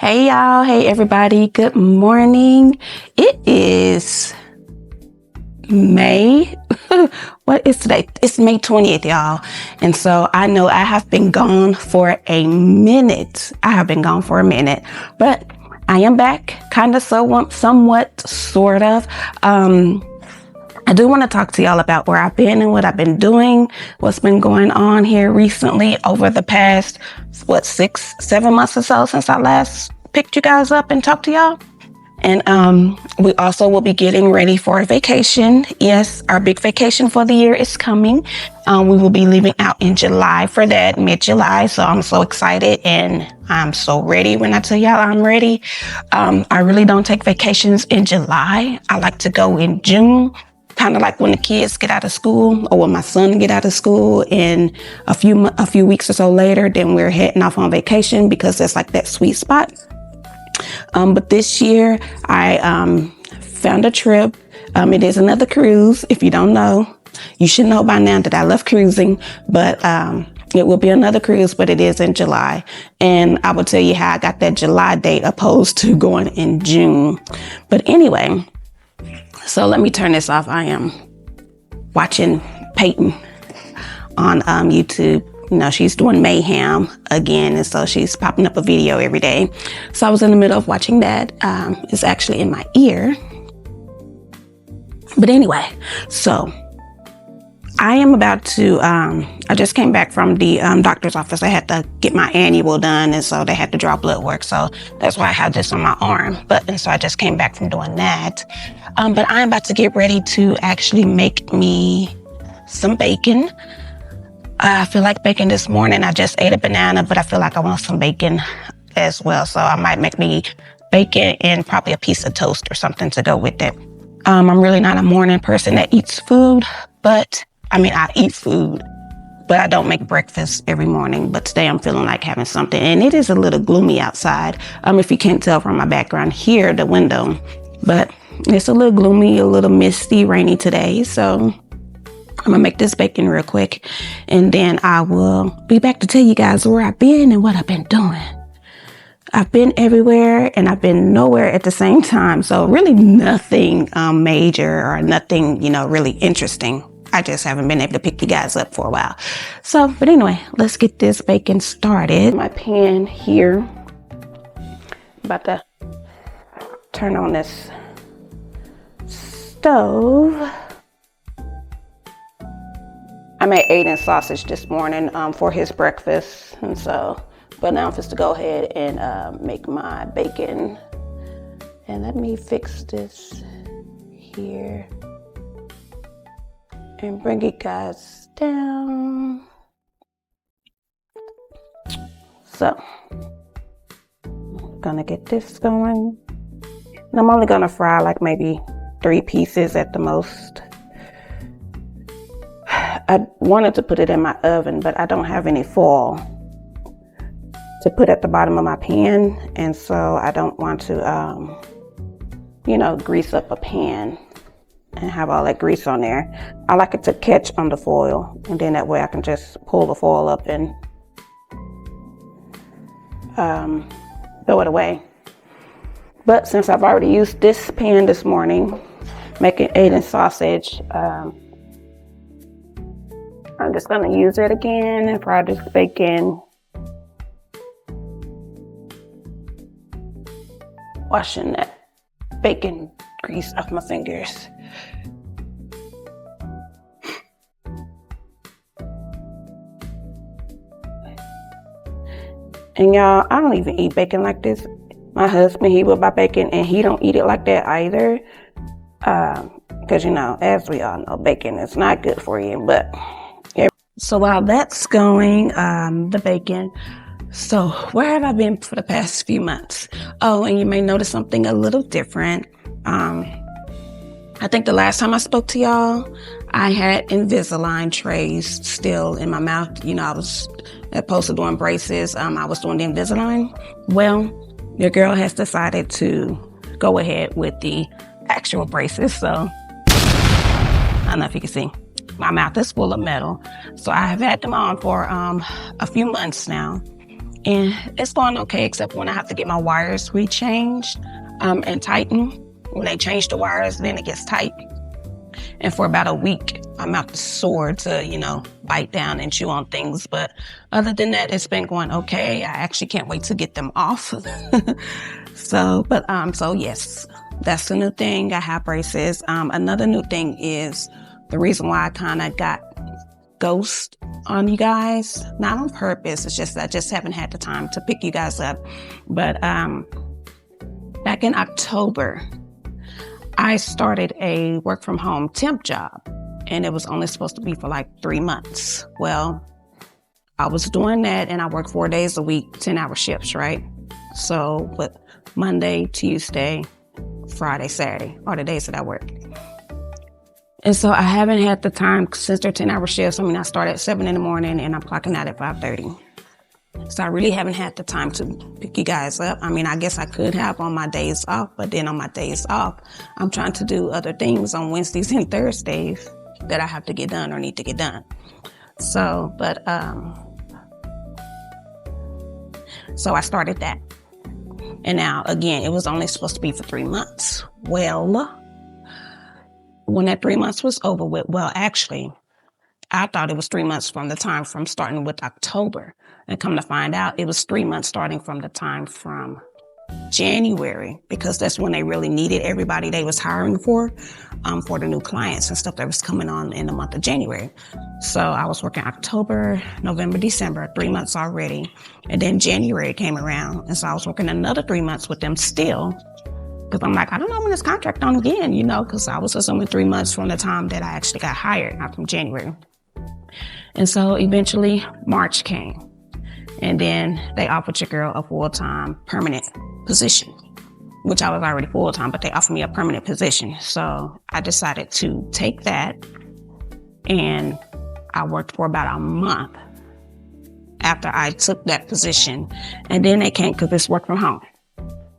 Hey y'all, hey everybody, good morning. It is May. What is today? It's May 20th, y'all. And so I know I have been gone for a minute. But I am back, kind of, somewhat, sort of. I do want to talk to y'all about where I've been and what I've been doing, what's been going on here recently over the past, 6-7 months or so since I last picked you guys up and talked to y'all. And we also will be getting ready for a vacation. Yes, our big vacation for the year is coming. We will be leaving out in July for that, mid-July. So I'm so excited and I'm so ready. When I tell y'all I'm ready, I really don't take vacations in July. I like to go in June. Kind of like when the kids get out of school, or when my son get out of school, and a few weeks or so later, then we're heading off on vacation because that's like that sweet spot. But this year I found a trip. It is another cruise. If you don't know, you should know by now that I love cruising, but it will be another cruise, but it is in July. And I will tell you how I got that July date opposed to going in June. But anyway, so let me turn this off. I am watching Peyton on YouTube. You know, she's doing mayhem again, and so she's popping up a video every day. So I was in the middle of watching that. It's actually in my ear. But anyway, so I am about to, I just came back from the doctor's office. I had to get my annual done, and so they had to draw blood work. So that's why I have this on my arm. And so I just came back from doing that. But I'm about to get ready to actually make me some bacon. I feel like bacon this morning. I just ate a banana, but I feel like I want some bacon as well. So I might make me bacon and probably a piece of toast or something to go with it. I'm really not a morning person that eats food, but I eat food, but I don't make breakfast every morning. But today I'm feeling like having something, and it is a little gloomy outside. If you can't tell from my background here, the window, but it's a little gloomy, a little misty, rainy today. So I'm gonna make this bacon real quick, and then I will be back to tell you guys where I've been and what I've been doing. I've been everywhere and I've been nowhere at the same time. So really nothing major or nothing, really interesting. I just haven't been able to pick you guys up for a while. So, but anyway, let's get this bacon started. My pan here. About to turn on this stove. I made Aiden sausage this morning for his breakfast, and so, but now I'm just to go ahead and make my bacon. And let me fix this here and bring it guys down. So, I'm gonna get this going. And I'm only gonna fry like maybe 3 pieces at the most. I wanted to put it in my oven, but I don't have any foil to put at the bottom of my pan. And so I don't want to, grease up a pan and have all that grease on there. I like it to catch on the foil, and then that way I can just pull the foil up and throw it away. But since I've already used this pan this morning, making Aiden sausage, I'm just gonna use it again and fry this bacon. Washing that bacon grease off my fingers. And y'all, I don't even eat bacon like this. My husband, he will buy bacon and he don't eat it like that either. Because, as we all know, bacon is not good for you, but so while that's going, the bacon. So where have I been for the past few months? Oh, and you may notice something a little different. I think the last time I spoke to y'all, I had Invisalign trays still in my mouth. I was opposed to doing braces. I was doing the Invisalign. Well, your girl has decided to go ahead with the actual braces. So I don't know if you can see. My mouth is full of metal. So I have had them on for a few months now. And it's going okay, except when I have to get my wires rechanged and tightened. When they change the wires, then it gets tight. And for about a week, I'm out the sore to, bite down and chew on things. But other than that, it's been going okay. I actually can't wait to get them off. So yes, that's the new thing. I have braces. Another new thing is the reason why I kind of got ghost on you guys, not on purpose. It's just I just haven't had the time to pick you guys up. But back in October, I started a work from home temp job, and it was only supposed to be for like 3 months. Well, I was doing that, and I worked 4 days a week, 10-hour shifts, right? So, but Monday, Tuesday, Friday, Saturday are the days that I work. And so I haven't had the time since they're 10-hour shifts. I start at 7 in the morning and I'm clocking out at 5:30. So I really haven't had the time to pick you guys up. I guess I could have on my days off, but then on my days off, I'm trying to do other things on Wednesdays and Thursdays that I have to get done or need to get done. So I started that. And now, again, it was only supposed to be for 3 months. Well, when that 3 months was over with, actually, I thought it was 3 months from the time from starting with October. And come to find out, it was 3 months starting from the time from January, because that's when they really needed everybody they was hiring for the new clients and stuff that was coming on in the month of January. So I was working October, November, December, 3 months already. And then January came around. And so I was working another 3 months with them still. Because I'm like, I don't know when this contract on again, because I was assuming 3 months from the time that I actually got hired, not from January. And so eventually March came. And then they offered your girl a full-time permanent position, which I was already full-time, but they offered me a permanent position. So I decided to take that, and I worked for about a month after I took that position. And then they came, because it's work from home.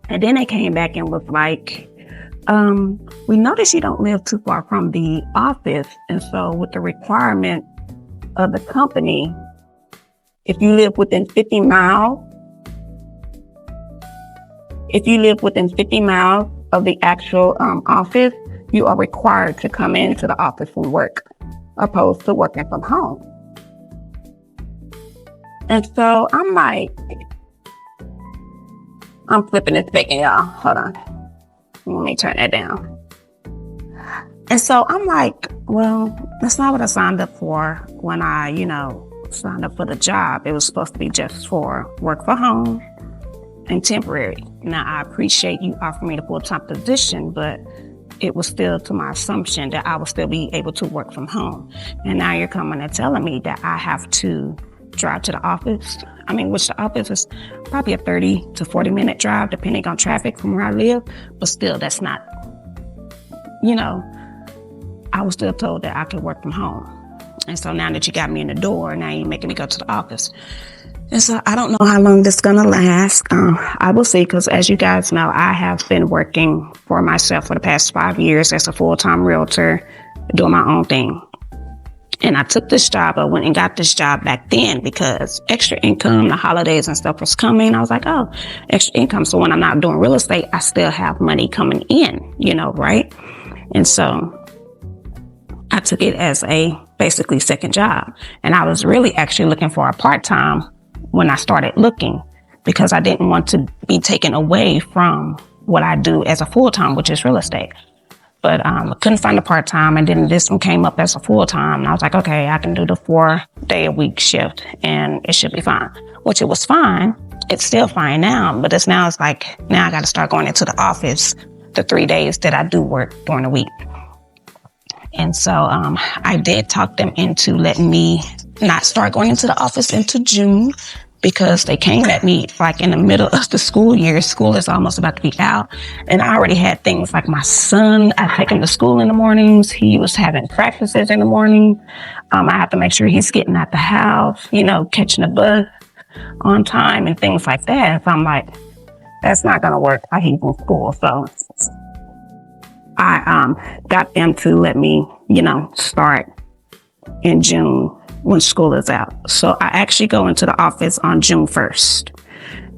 And then they came back and was like, we noticed you don't live too far from the office. And so with the requirement of the company, if you live within 50 miles of the actual office, you are required to come into the office and work, opposed to working from home. And so I'm like, I'm flipping this bacon, y'all. Hold on. Let me turn that down. And so I'm like, well, that's not what I signed up for when I, signed up for the job. It was supposed to be just for work from home and temporary. Now, I appreciate you offering me the full-time position, but it was still to my assumption that I would still be able to work from home. And now you're coming and telling me that I have to drive to the office. Which the office is probably a 30 to 40-minute drive, depending on traffic from where I live. But still, that's not, I was still told that I could work from home. And so now that you got me in the door, now you're making me go to the office. And so I don't know how long this is going to last. I will see, because as you guys know, I have been working for myself for the past 5 years as a full-time realtor, doing my own thing. And I took this job. I went and got this job back then because extra income, the holidays and stuff was coming. I was like, oh, extra income. So when I'm not doing real estate, I still have money coming in, right? And so I took it as a basically second job. And I was really actually looking for a part-time when I started looking, because I didn't want to be taken away from what I do as a full-time, which is real estate. But I couldn't find a part-time, and then this one came up as a full-time. And I was like, okay, I can do the 4-day-a-week shift, and it should be fine. Which it was fine. It's still fine now, but now it's like, now I got to start going into the office the 3 days that I do work during the week. And so I did talk them into letting me not start going into the office until June, because they came at me like in the middle of the school year. School is almost about to be out. And I already had things like my son, I take him to school in the mornings. He was having practices in the morning. I have to make sure he's getting out the house, catching the bus on time and things like that. So I'm like, that's not going to work while he's in school. So I got them to let me, start in June when school is out. So I actually go into the office on June 1st.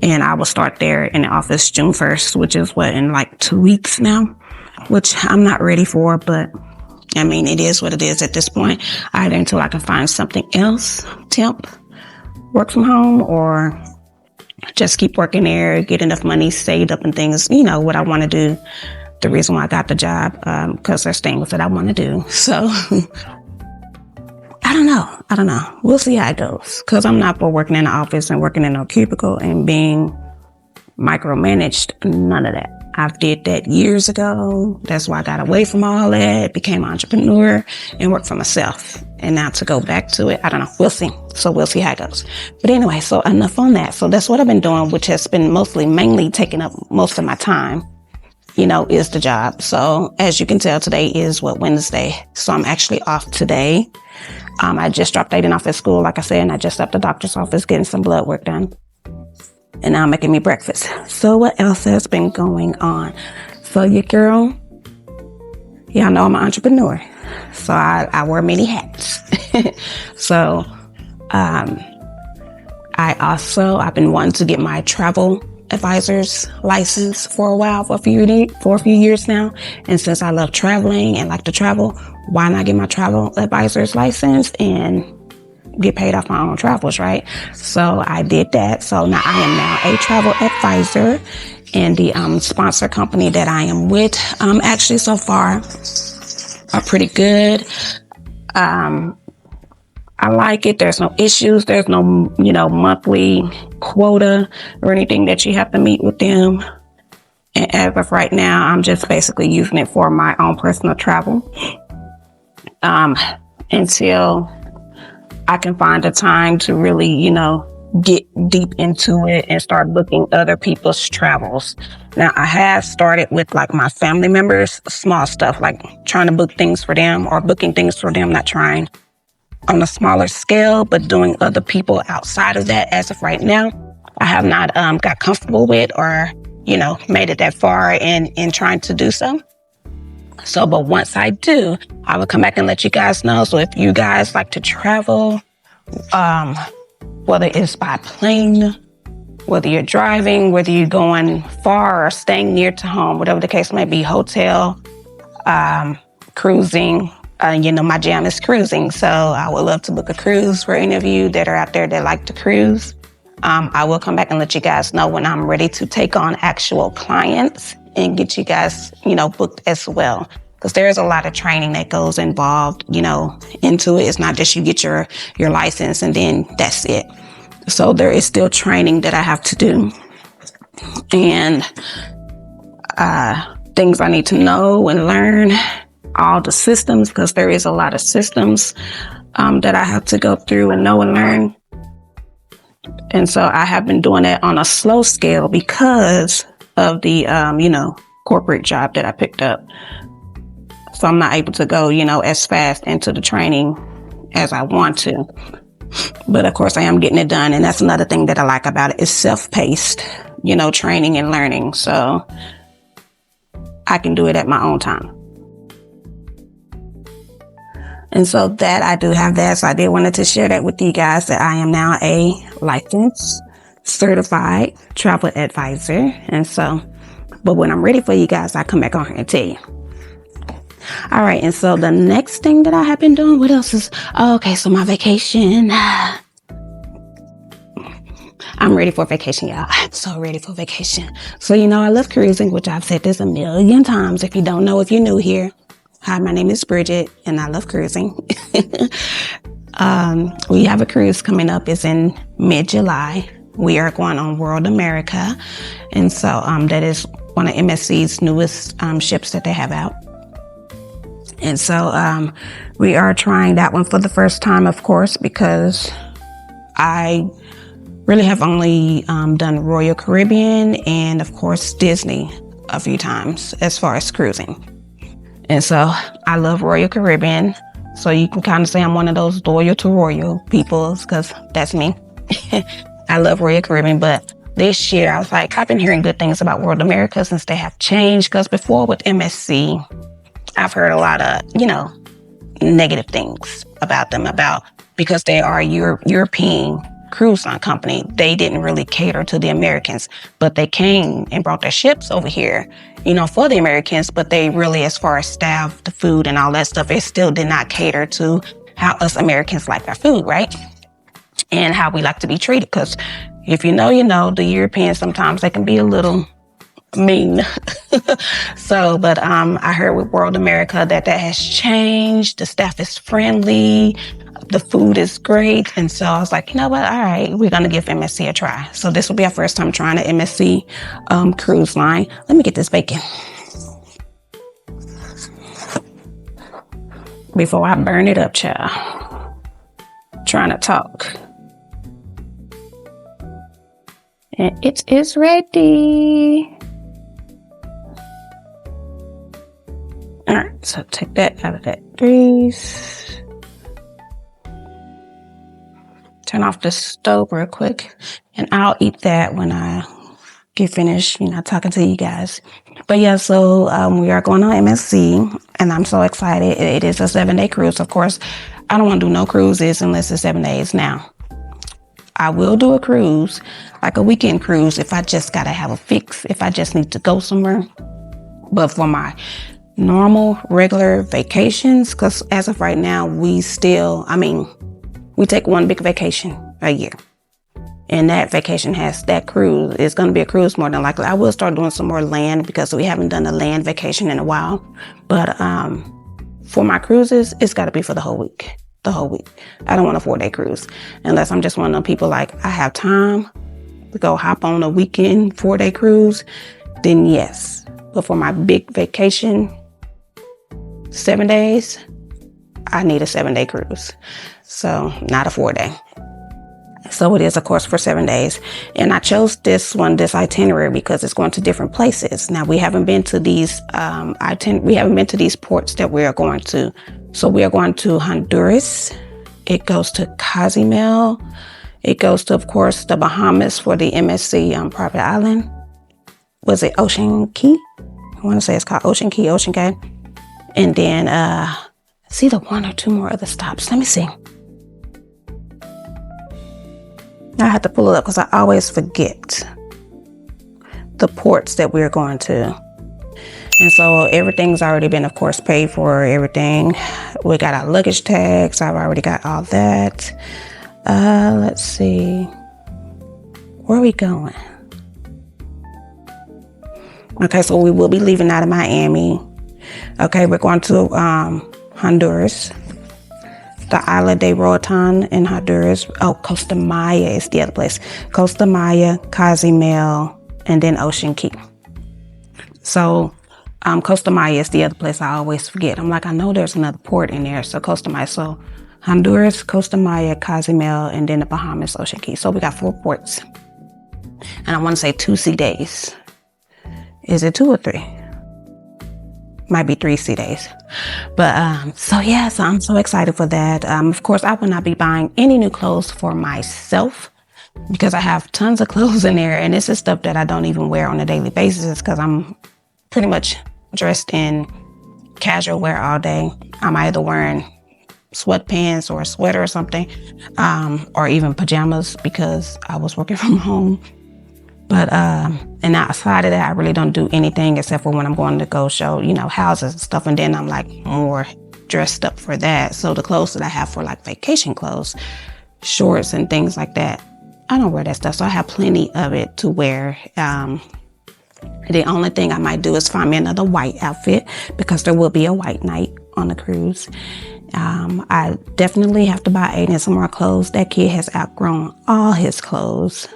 And I will start there in the office June 1st, which is in like 2 weeks now, which I'm not ready for, but I mean, it is what it is at this point, either until I can find something else, temp, work from home, or just keep working there, get enough money saved up and things, what I want to do. The reason why I got the job, because there's things that I want to do. So I don't know. We'll see how it goes, because I'm not for working in the office and working in a cubicle and being micromanaged. None of that. I've did that years ago. That's why I got away from all that, became an entrepreneur and worked for myself. And now to go back to it, I don't know. We'll see. So we'll see how it goes. But anyway, so enough on that. So that's what I've been doing, which has been mainly taking up most of my time, is the job. So as you can tell, today is Wednesday. So I'm actually off today. I just dropped Aiden off at school, like I said, and I just left the doctor's office getting some blood work done. And now I'm making me breakfast. So what else has been going on? So your girl, y'all know I'm an entrepreneur. So I wear many hats. So I've been wanting to get my travel advisor's license for a few years now. And since I love traveling and like to travel, why not get my travel advisor's license and get paid off my own travels, right? So I did that. So now I am now a travel advisor, and the sponsor company that I am with, actually so far are pretty good. I like it. There's no issues. There's no, monthly quota or anything that you have to meet with them. And as of right now, I'm just basically using it for my own personal travel, until I can find a time to really, get deep into it and start booking other people's travels. Now, I have started with like my family members, small stuff, like trying to book things for them or booking things for them, not trying on a smaller scale, but doing other people outside of that. As of right now, I have not got comfortable with or, made it that far in trying to do so. So, but once I do, I will come back and let you guys know. So if you guys like to travel, whether it's by plane, whether you're driving, whether you're going far or staying near to home, whatever the case may be, hotel, cruising, my jam is cruising. So I would love to book a cruise for any of you that are out there that like to cruise. I will come back and let you guys know when I'm ready to take on actual clients and get you guys, booked as well. Because there is a lot of training that goes involved, into it. It's not just you get your license and then that's it. So there is still training that I have to do. And things I need to know and learn, all the systems, because there is a lot of systems that I have to go through and know and learn. And so I have been doing that on a slow scale because of the, corporate job that I picked up. So I'm not able to go, as fast into the training as I want to. But of course I am getting it done. And that's another thing that I like about it. It's self-paced, training and learning. So I can do it at my own time. And so that I do have that. So I did wanted to share that with you guys, that I am now a licensed, certified travel advisor. And so, but when I'm ready for you guys, I come back on here and tell you. All right. And so the next thing that I have been doing, what else is, so my vacation. I'm ready for vacation, y'all. I'm so ready for vacation. So, I love cruising, which I've said this a million times. If you don't know, if you're new here, hi, my name is Bridget and I love cruising. We have a cruise coming up. It's in mid-July. We are going on World America. And so that is one of MSC's newest ships that they have out. And so we are trying that one for the first time, of course, because I really have only done Royal Caribbean and, of course, Disney a few times as far as cruising. And so I love Royal Caribbean. So you can kind of say I'm one of those loyal to Royal people, because that's me. I love Royal Caribbean, but this year I was like, I've been hearing good things about World America since they have changed. Because before with MSC, I've heard a lot of, negative things about them, about because they are European cruise line company. They didn't really cater to the Americans, but they came and brought their ships over here, for the Americans, but they really, as far as staff, the food and all that stuff, it still did not cater to how us Americans like our food, right? And how we like to be treated. Because if you know, the Europeans, sometimes they can be a little mean. So, but I heard with World America that has changed. The staff is friendly. The food is great. And so I was like, you know what? All right, we're going to give MSC a try. So this will be our first time trying the MSC cruise line. Let me get this bacon before I burn it up, child. Trying to talk. And it is ready. All right, so take that out of that grease. Turn off the stove real quick, and I'll eat that when I get finished, talking to you guys. But yeah, so we are going on MSC, and I'm so excited. It is a 7-day cruise. Of course, I don't want to do no cruises unless it's 7 days. Now, I will do a cruise, like a weekend cruise, if I just got to have a fix, if I just need to go somewhere. But for my normal, regular vacations, because as of right now, we take one big vacation a year. And that vacation that cruise is going to be a cruise more than likely. I will start doing some more land because we haven't done a land vacation in a while. But for my cruises, it's got to be for the whole week. The whole week. I don't want a 4-day cruise unless I'm just one of those people like I have time to go hop on a weekend 4-day cruise. Then yes. But for my big vacation, 7 days, I need a 7-day cruise. So not a 4-day. So it is, of course, for 7 days. And I chose this itinerary because it's going to different places. Now, we haven't been to these ports that we are going to. So we are going to Honduras. It goes to Cozumel. It goes to, of course, the Bahamas for the MSC private island. Was it Ocean Key? I want to say it's called Ocean Key, Ocean Cay. And then, it's either 1 or 2 more other stops. Let me see. I have to pull it up because I always forget the ports that we're going to. And so everything's already been, of course, paid for, everything. We got our luggage tags. I've already got all that. Let's see. Where are we going? Okay, so we will be leaving out of Miami. Okay, we're going to Honduras. The Isla de Roatan in Honduras. Oh, Costa Maya is the other place. Costa Maya, Cozumel, and then Ocean Key. So Costa Maya is the other place I always forget. I'm like, I know there's another port in there. So Costa Maya. So Honduras, Costa Maya, Cozumel, and then the Bahamas, Ocean Key. So we got 4 ports. And I want to say 2 sea days. Is it 2 or 3? Might be 3 sea days. But so I'm so excited for that. Of course, I will not be buying any new clothes for myself because I have tons of clothes in there, and this is stuff that I don't even wear on a daily basis because I'm pretty much dressed in casual wear all day. I'm either wearing sweatpants or a sweater or something, or even pajamas because I was working from home. But and outside of that, I really don't do anything except for when I'm going to go show, houses and stuff. And then I'm like more dressed up for that. So the clothes that I have for like vacation clothes, shorts and things like that, I don't wear that stuff. So I have plenty of it to wear. The only thing I might do is find me another white outfit because there will be a white night on the cruise. I definitely have to buy Aiden some more clothes. That kid has outgrown all his clothes.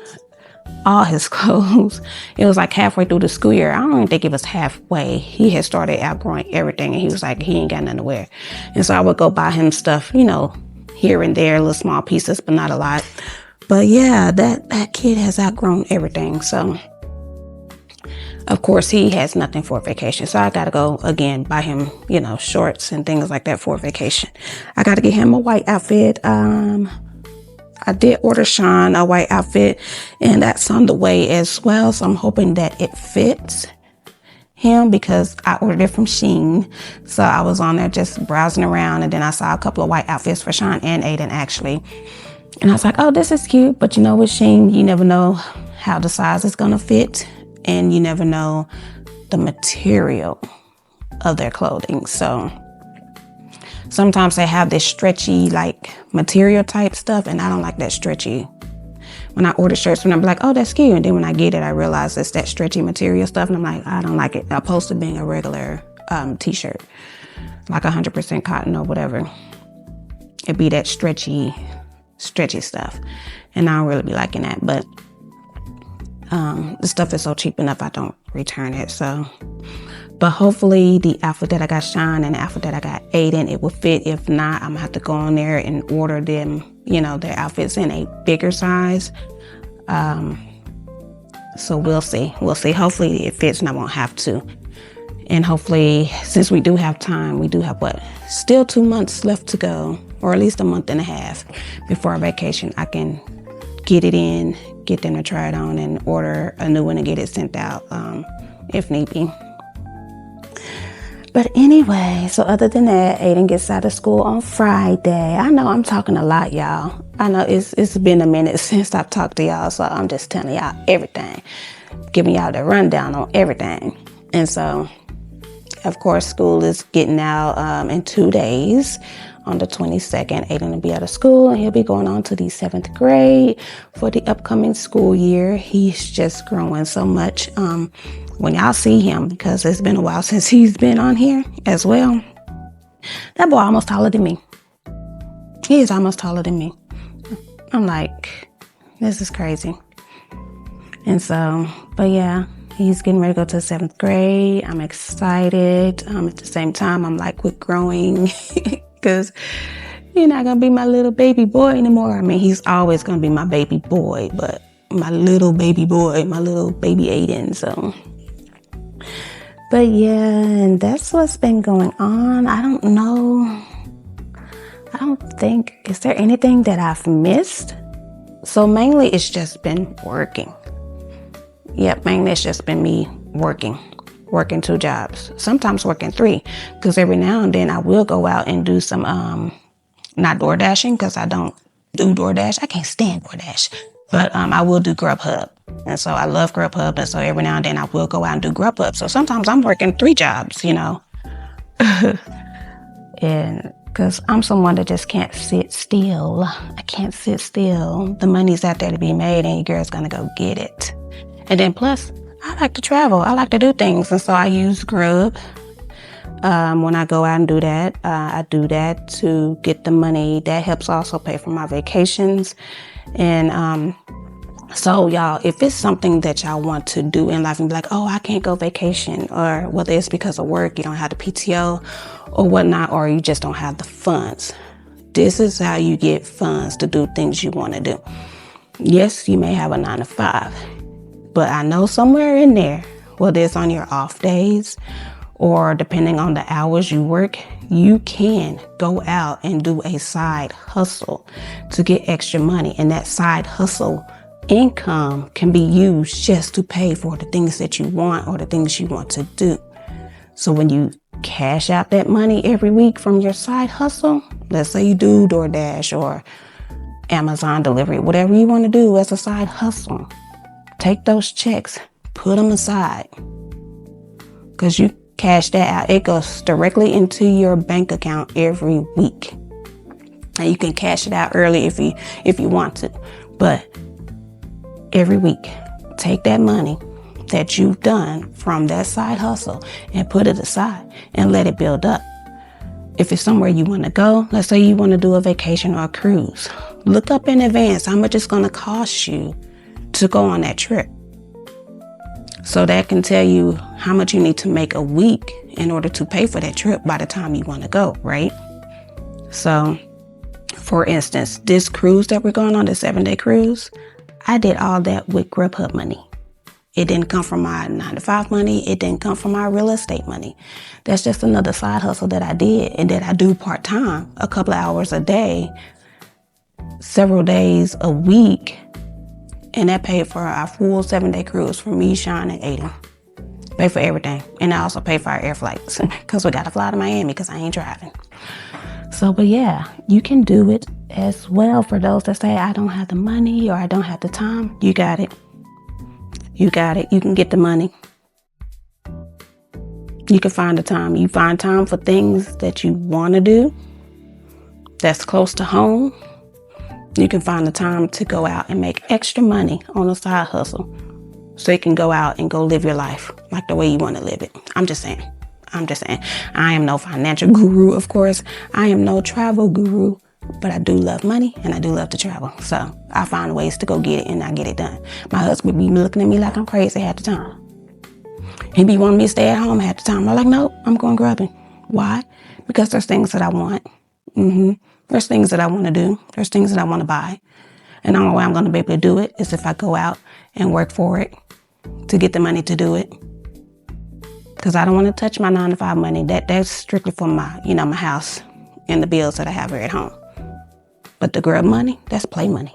It was like halfway through the school year. I don't even think it was halfway. He had started outgrowing everything, and he was like, he ain't got nothing to wear. And so I would go buy him stuff, here and there, little small pieces, but not a lot. But yeah, that kid has outgrown everything. So of course he has nothing for vacation. So I gotta go again, buy him, shorts and things like that for vacation. I gotta get him a white outfit. I did order Sean a white outfit, and that's on the way as well. So I'm hoping that it fits. him because I ordered it from Shein. So I was on there just browsing around, and then I saw a couple of white outfits for Sean and Aiden actually. And I was like, oh, this is cute. But with Shein, you never know how the size is going to fit, and you never know the material of their clothing. So sometimes they have this stretchy like material type stuff, and I don't like that stretchy. When I order shirts, when I'm like, oh, that's cute, and then when I get it, I realize it's that stretchy material stuff, and I'm like, I don't like it. Opposed to being a regular t-shirt, like 100% cotton or whatever. It'd be that stretchy stuff, and I don't really be liking that. But the stuff is so cheap enough, I don't return it. So, but hopefully the outfit that I got Sean and the outfit that I got Aiden, it will fit. If not, I'm gonna have to go on there and order them, their outfits in a bigger size. So we'll see. Hopefully it fits and I won't have to. And hopefully, since we do have time, we do have still 2 months left to go, or at least a month and a half before our vacation, I can get it in, get them to try it on, and order a new one and get it sent out if need be. But anyway, so other than that, Aiden gets out of school on Friday. I know I'm talking a lot, y'all. I know it's been a minute since I've talked to y'all, so I'm just telling y'all everything, giving y'all the rundown on everything. And so, of course, school is getting out in 2 days. On the 22nd, Aiden will be out of school, and he'll be going on to the 7th grade for the upcoming school year. He's just growing so much. When y'all see him, because it's been a while since he's been on here as well, that boy almost taller than me. He is almost taller than me. I'm like, this is crazy. And so, but yeah, he's getting ready to go to the 7th grade. I'm excited. At the same time, I'm like, quit growing. Because you're not going to be my little baby boy anymore. I mean, he's always going to be my baby boy, but my little baby boy, my little baby Aiden. So, but yeah, and that's what's been going on. I don't know. I don't think, is there anything that I've missed? So mainly it's just been working. Yep, mainly it's just been me working 2 jobs, sometimes working 3, because every now and then I will go out and do some, not door dashing, because I don't do DoorDash. I can't stand DoorDash, but I will do Grubhub. And so I love Grubhub, and so every now and then I will go out and do Grubhub. So sometimes I'm working 3 jobs, and because I'm someone that just can't sit still. I can't sit still. The money's out there to be made, and your girl's gonna go get it. And then plus, I like to travel. I like to do things, and so I use Grub. When I go out and do that, I do that to get the money. That helps also pay for my vacations. And so y'all, if it's something that y'all want to do in life and be like, oh, I can't go vacation, or whether it's because of work, you don't have the PTO or whatnot, or you just don't have the funds, this is how you get funds to do things you want to do. Yes, you may have a 9 to 5, but I know somewhere in there, whether it's on your off days or depending on the hours you work, you can go out and do a side hustle to get extra money. And that side hustle income can be used just to pay for the things that you want or the things you want to do. So when you cash out that money every week from your side hustle, let's say you do DoorDash or Amazon delivery, whatever you want to do as a side hustle, take those checks, put them aside, because you cash that out. It goes directly into your bank account every week, and you can cash it out early if you want to. But every week, take that money that you've done from that side hustle and put it aside and let it build up. If it's somewhere you want to go, let's say you want to do a vacation or a cruise, look up in advance how much it's going to cost you to go on that trip. So that can tell you how much you need to make a week in order to pay for that trip by the time you want to go, right? So, for instance, this cruise that we're going on, the 7-day cruise, I did all that with Grubhub money. It didn't come from my 9 to 5 money. It didn't come from my real estate money. That's just another side hustle that I did and that I do part-time, a couple of hours a day, several days a week. And that paid for our full 7-day cruise for me, Sean, and Aiden. Pay for everything. And I also pay for our air flights because we got to fly to Miami because I ain't driving. So, but yeah, you can do it as well. For those that say, I don't have the money or I don't have the time, you got it. You got it. You can get the money. You can find the time. You find time for things that you want to do that's close to home. You can find the time to go out and make extra money on a side hustle so you can go out and go live your life like the way you want to live it. I'm just saying. I am no financial guru, of course. I am no travel guru, but I do love money and I do love to travel. So I find ways to go get it and I get it done. My husband be looking at me like I'm crazy half the time. He be wanting me to stay at home half the time. I'm like, no, I'm going grubbing. Why? Because there's things that I want. There's things that I want to do. There's things that I want to buy. And the only way I'm going to be able to do it is if I go out and work for it to get the money to do it. Because I don't want to touch my 9-to-5 money. That's strictly for my, my house and the bills that I have here at home. But the grub money, that's play money.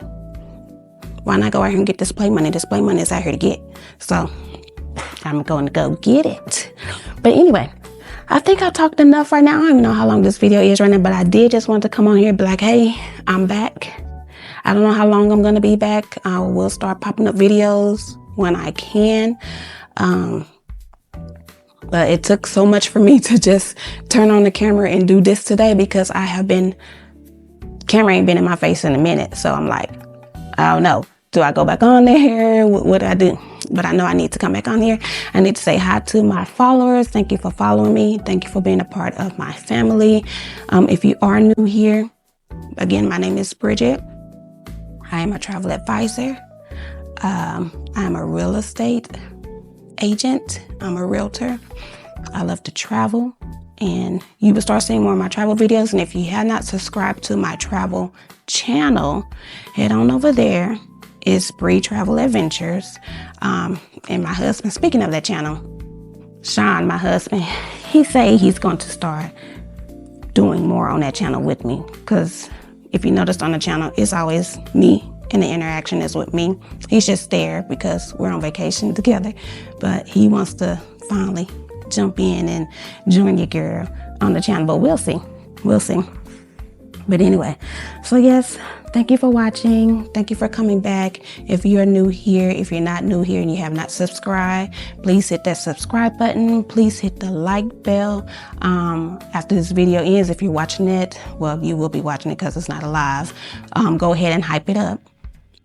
Why not go out here and get this play money? This play money is out here to get. So I'm going to go get it. But anyway, I think I talked enough right now. I don't even know how long this video is right now, but I did just want to come on here and be like, hey, I'm back. I don't know how long I'm going to be back. I will start popping up videos when I can. But it took so much for me to just turn on the camera and do this today because camera ain't been in my face in a minute. So I'm like, I don't know. Do I go back on there? What do I do? But I know I need to come back on here. I need to say hi to my followers. Thank you for following me. Thank you for being a part of my family. If you are new here, again, my name is Bridget. I am a travel advisor. I'm a real estate agent. I'm a realtor. I love to travel, and you will start seeing more of my travel videos. And if you have not subscribed to my travel channel, head on over there. It's Bree Travel Adventures. And my husband, speaking of that channel, Sean, my husband, he say he's going to start doing more on that channel with me. Because if you noticed on the channel, it's always me and the interaction is with me. He's just there because we're on vacation together. But he wants to finally jump in and join your girl on the channel. But we'll see. We'll see. But anyway, so yes, thank you for watching. Thank you for coming back. If you're new here, if you're not new here and you have not subscribed, please hit that subscribe button. Please hit the like bell. After this video ends, if you're watching it, well, you will be watching it because it's not live. Go ahead and hype it up.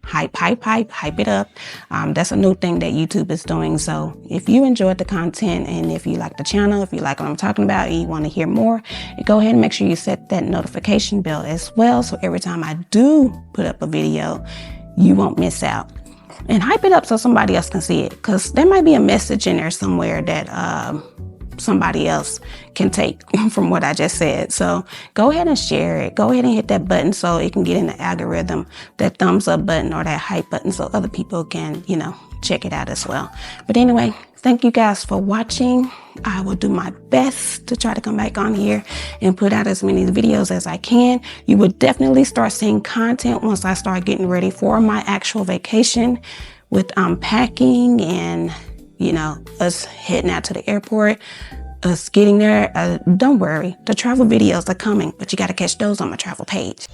Hype it up. That's a new thing that YouTube is doing. So if you enjoyed the content and if you like the channel, if you like what I'm talking about and you want to hear more, go ahead and make sure you set that notification bell as well. So every time I do put up a video, you won't miss out. And hype it up so somebody else can see it, because there might be a message in there somewhere that somebody else can take from what I just said. So go ahead and share it. Go ahead and hit that button so it can get in the algorithm, that thumbs up button or that hype button, so other people can, check it out as well. But anyway, thank you guys for watching. I will do my best to try to come back on here and put out as many videos as I can. You will definitely start seeing content once I start getting ready for my actual vacation with packing and us heading out to the airport, us getting there. Don't worry, the travel videos are coming, but you got to catch those on my travel page.